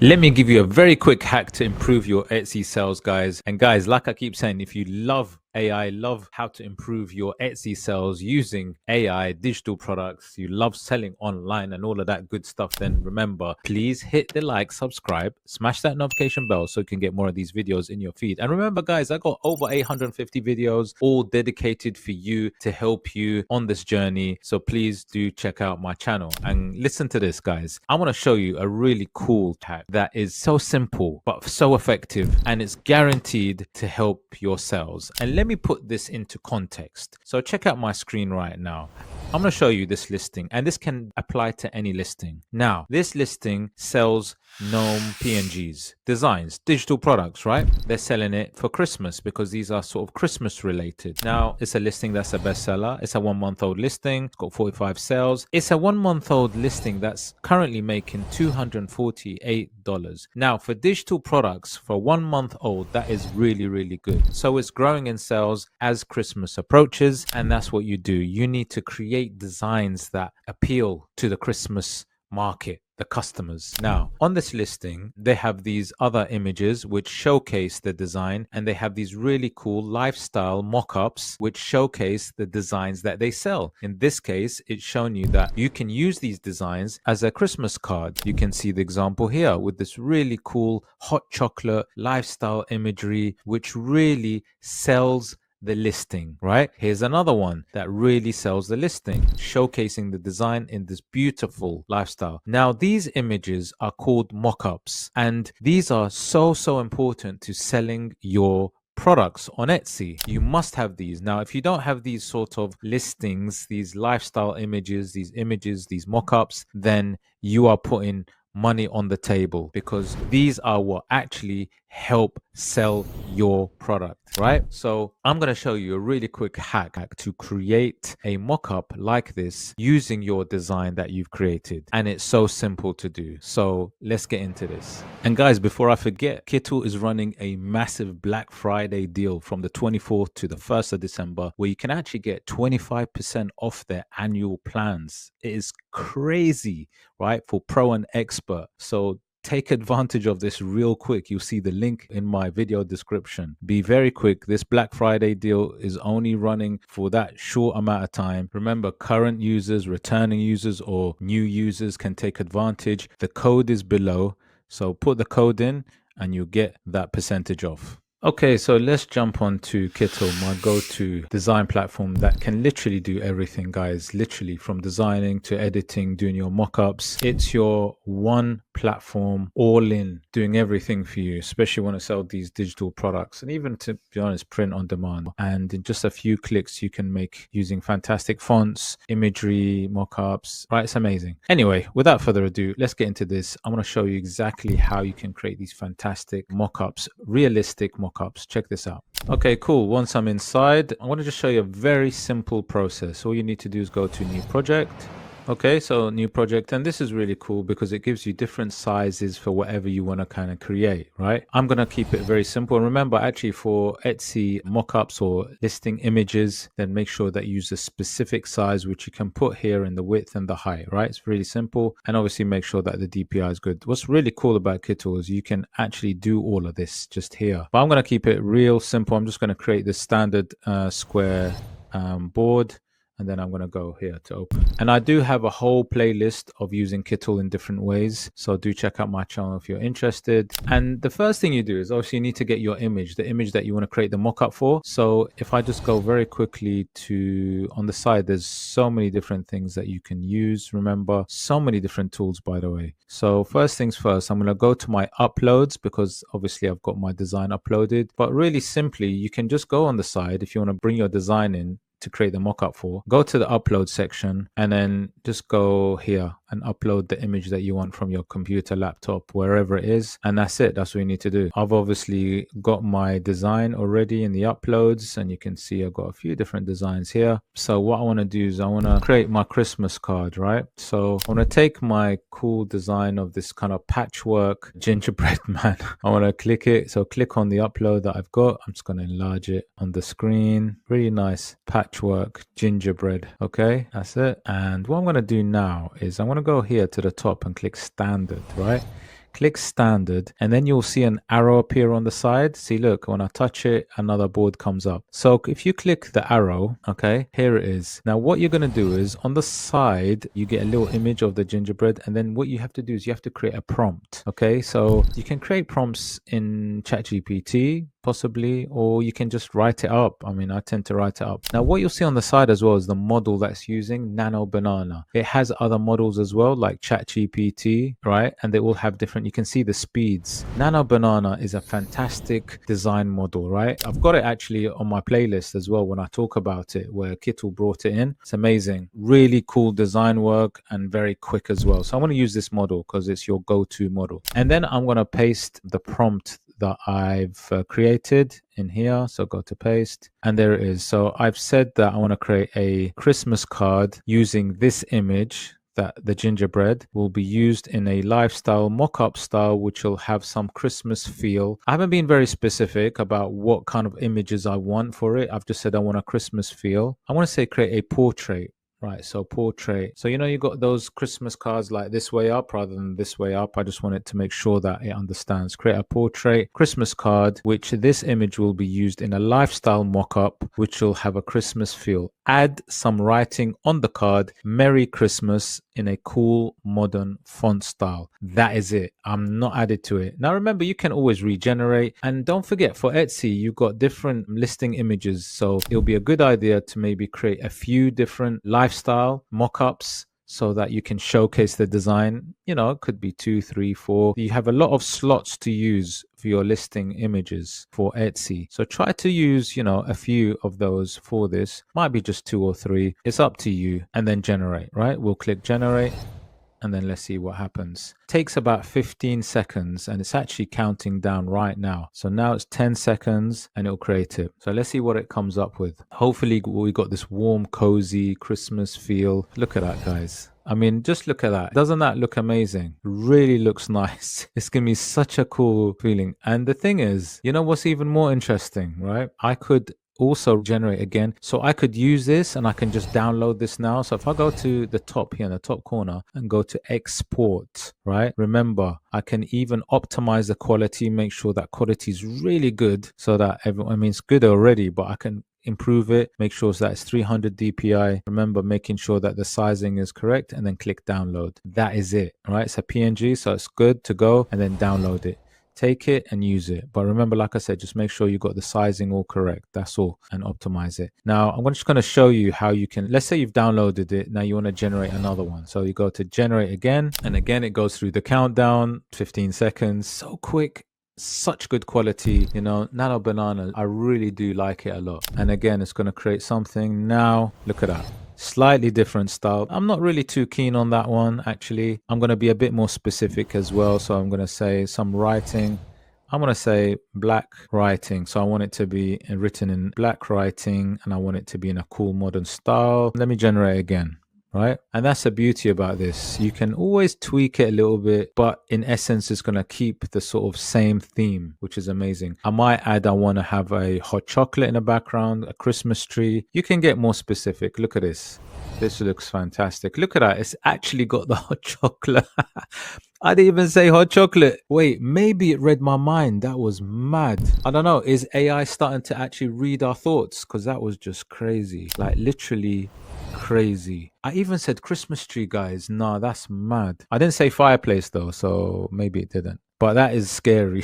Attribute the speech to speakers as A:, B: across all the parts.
A: Let me give you a very quick hack to improve your Etsy sales, guys. And guys, like I keep saying, if you love AI, love how to improve your Etsy sales using AI, digital products, you love selling online and all of that good stuff, then remember, please hit the like, subscribe, smash that notification bell so you can get more of these videos in your feed. And remember, guys, I got over 850 videos all dedicated for you to help you on this journey. So please do check out my channel and listen to this, guys. I want to show you a really cool hack that is so simple but so effective, and it's guaranteed to help your sales. And let me put this into context. So check out my screen right now. I'm going to show you this listing, and this can apply to any listing. Now, this listing sells gnome PNGs, designs, digital products, right? They're selling it for Christmas because these are sort of Christmas related. Now, it's a listing that's a bestseller. It's a 1 month old listing. It's got 45 sales. It's a 1 month old listing that's currently making $248. Now, for digital products for 1 month old, that is really, really good. So it's growing in sales as Christmas approaches, and that's what you do. You need to create designs that appeal to the Christmas market, the customers. Now, on this listing, they have these other images which showcase the design, and they have these really cool lifestyle mock-ups which showcase the designs that they sell. In this case, it's shown you that you can use these designs as a Christmas card. You can see the example here with this really cool hot chocolate lifestyle imagery which really sells the listing, right? Here's another one that really sells the listing, showcasing the design in this beautiful lifestyle. Now, these images are called mock-ups, and these are so important to selling your products on Etsy. You must have these. Now, if you don't have these sort of listings, these lifestyle images, these mock-ups, then you are putting money on the table, because these are what actually help sell your product, right? So I'm going to show you a really quick hack to create a mock-up like this using your design that you've created, and it's so simple to do. So let's get into this. And guys, before I forget, Kittl is running a massive Black Friday deal from the 24th to the 1st of December where you can actually get 25% off their annual plans. It is crazy, right, for pro and expert. So take advantage of this real quick. You'll see the link in my video description. Be very quick. This Black Friday deal is only running for that short amount of time. Remember, current users, returning users, or new users can take advantage. The code is below, so put the code in and you'll get that percentage off. Okay, so let's jump on to Kittl, my go-to design platform that can literally do everything, guys. Literally, from designing to editing, doing your mock-ups. It's your one platform, all in, doing everything for you, especially when I sell these digital products, and even, to be honest, print on demand. And in just a few clicks, you can make using fantastic fonts, imagery, mock-ups, right? It's amazing. Anyway, without further ado, let's get into this. I want to show you exactly how you can create these fantastic mock-ups, realistic mock-ups. Check this out. Okay, cool. Once I'm inside, I want to just show you a very simple process. All you need to do is go to new project. Okay, so new project, and this is really cool because it gives you different sizes for whatever you want to kind of create, right? I'm going to keep it very simple. Remember, actually, for Etsy mockups or listing images, then make sure that you use a specific size, which you can put here in the width and the height, right? It's really simple. And obviously make sure that the DPI is good. What's really cool about Kittl is you can actually do all of this just here. But I'm going to keep it real simple. I'm just going to create this standard square board. And then I'm going to go here to open. And I do have a whole playlist of using Kittl in different ways. So do check out my channel if you're interested. And the first thing you do is obviously you need to get your image, the image that you want to create the mockup for. So if I just go very quickly to on the side, there's so many different things that you can use. Remember, so many different tools, by the way. So first things first, I'm going to go to my uploads because obviously I've got my design uploaded. But really simply, you can just go on the side if you want to bring your design in to create the mockup for. Go to the upload section and then just go here and upload the image that you want from your computer, laptop, wherever it is. And that's it. That's what you need to do. I've obviously got my design already in the uploads, and you can see I've got a few different designs here. So what I want to do is I want to create my Christmas card, right? So I want to take my cool design of this kind of patchwork gingerbread man. I want to click it. So click on the upload that I've got. I'm just going to enlarge it on the screen. Really nice patchwork gingerbread. Okay, that's it. And what I'm going to do now is I'm going to go here to the top and click standard, right? click standard, and then you'll see an arrow appear on the side. See, look, when I touch it, another board comes up. So if you click the arrow, okay, here it is. Now what you're going to do is on the side, you get a little image of the gingerbread, and then what you have to do is you have to create a prompt. Okay, so you can create prompts in ChatGPT possibly, or you can just write it up. I mean, I tend to write it up. Now what you'll see on the side as well is the model that's using Nano Banana. It has other models as well, like ChatGPT, right? And they all have different, you can see the speeds. Nano Banana is a fantastic design model, right? I've got it actually on my playlist as well when I talk about it, where Kittl brought it in. It's amazing, really cool design work and very quick as well. So I'm going to use this model because it's your go-to model. And then I'm going to paste the prompt that I've created in here. So go to paste, and there it is. So I've said that I want to create a Christmas card using this image, that the gingerbread will be used in a lifestyle mock-up style, which will have some Christmas feel. I haven't been very specific about what kind of images I want for it. I've just said I want a Christmas feel. I want to say create a portrait. Right, so portrait. So, you know, you got those Christmas cards like this way up rather than this way up. I just wanted to make sure that it understands. Create a portrait Christmas card, which this image will be used in a lifestyle mock-up, which will have a Christmas feel. Add some writing on the card, Merry Christmas, in a cool modern font style. That is it. I'm not added to it. Now remember, you can always regenerate, and don't forget, for Etsy you've got different listing images, so it'll be a good idea to maybe create a few different lifestyle mock-ups so that you can showcase the design. You know, it could be 2, 3, 4. You have a lot of slots to use for your listing images for Etsy. So try to use, you know, a few of those for this. Might be just 2 or 3. It's up to you. And then generate, right? We'll click generate. And then let's see what happens. Takes about 15 seconds, and it's actually counting down right now. So now it's 10 seconds and it'll create it. So let's see what it comes up with. Hopefully we got this warm, cozy Christmas feel. Look at that, guys. I mean, just look at that. Doesn't that look amazing? Really looks nice. It's gonna be such a cool feeling. And the thing is, you know what's even more interesting, right? I could also generate again, so I could use this and I can just download this now. So if I go to the top here in the top corner and go to export, right, remember I can even optimize the quality, make sure that quality is really good, so that everyone, I mean, it's good already, but I can improve it, make sure that it's 300 dpi. Remember, making sure that the sizing is correct, and then click download. That is it. All right, it's a PNG, so it's good to go, and then download it. Take it and use it. But remember, like I said, just make sure you got the sizing all correct. That's all, and optimize it. Now, I'm just going to show you how you can, let's say you've downloaded it. Now you want to generate another one. So you go to generate again, and again, it goes through the countdown, 15 seconds. So quick. Such good quality, you know. Nano Banana, I really do like it a lot. And again, it's going to create something now. Look at that. Slightly different style. I'm not really too keen on that one, actually. I'm going to be a bit more specific as well. So I'm going to say some writing. I'm going to say black writing. So I want it to be written in black writing, and I want it to be in a cool modern style. Let me generate again. Right, and that's the beauty about this. You can always tweak it a little bit, but in essence it's going to keep the sort of same theme, which is amazing. I might add, I want to have a hot chocolate in the background, a Christmas tree. You can get more specific. Look at this. This looks fantastic. Look at that. It's actually got the hot chocolate. I didn't even say hot chocolate. Wait, maybe it read my mind. That was mad. I don't know. Is AI starting to actually read our thoughts? Because that was just crazy. Like literally crazy. I even said Christmas tree, guys. Nah, that's mad. I didn't say fireplace though, so maybe it didn't. But that is scary.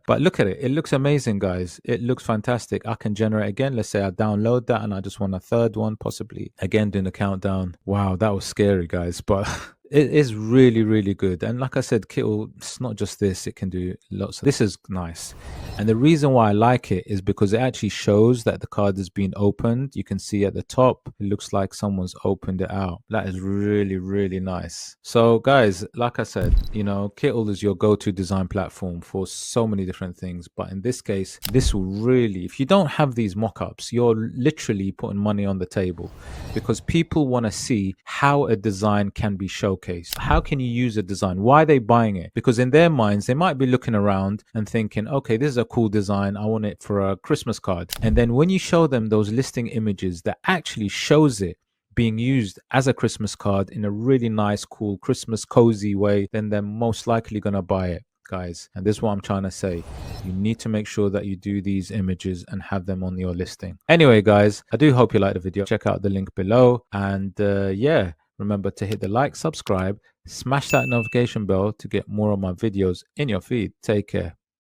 A: But look at it. It looks amazing, guys. It looks fantastic. I can generate again. Let's say I download that and I just want a third one, possibly. Again, doing the countdown. Wow, that was scary, guys. But it is really, really good. And like I said, Kittl, it's not just this. It can do lots of... This is nice. And the reason why I like it is because it actually shows that the card has been opened. You can see at the top, it looks like someone's opened it out. That is really, really nice. So guys, like I said, you know, Kittl is your go-to design platform for so many different things. But in this case, this will really, if you don't have these mock-ups, you're literally putting money on the table, because people want to see how a design can be showcased. How can you use a design? Why are they buying it? Because in their minds, they might be looking around and thinking, okay, this is a cool design. I want it for a Christmas card. And then when you show them those listing images that actually shows it being used as a Christmas card in a really nice, cool, Christmas cozy way, then they're most likely going to buy it, guys. And this is what I'm trying to say. You need to make sure that you do these images and have them on your listing. Anyway, guys, I do hope you like the video. Check out the link below. And yeah, remember to hit the like, subscribe, smash that notification bell to get more of my videos in your feed. Take care.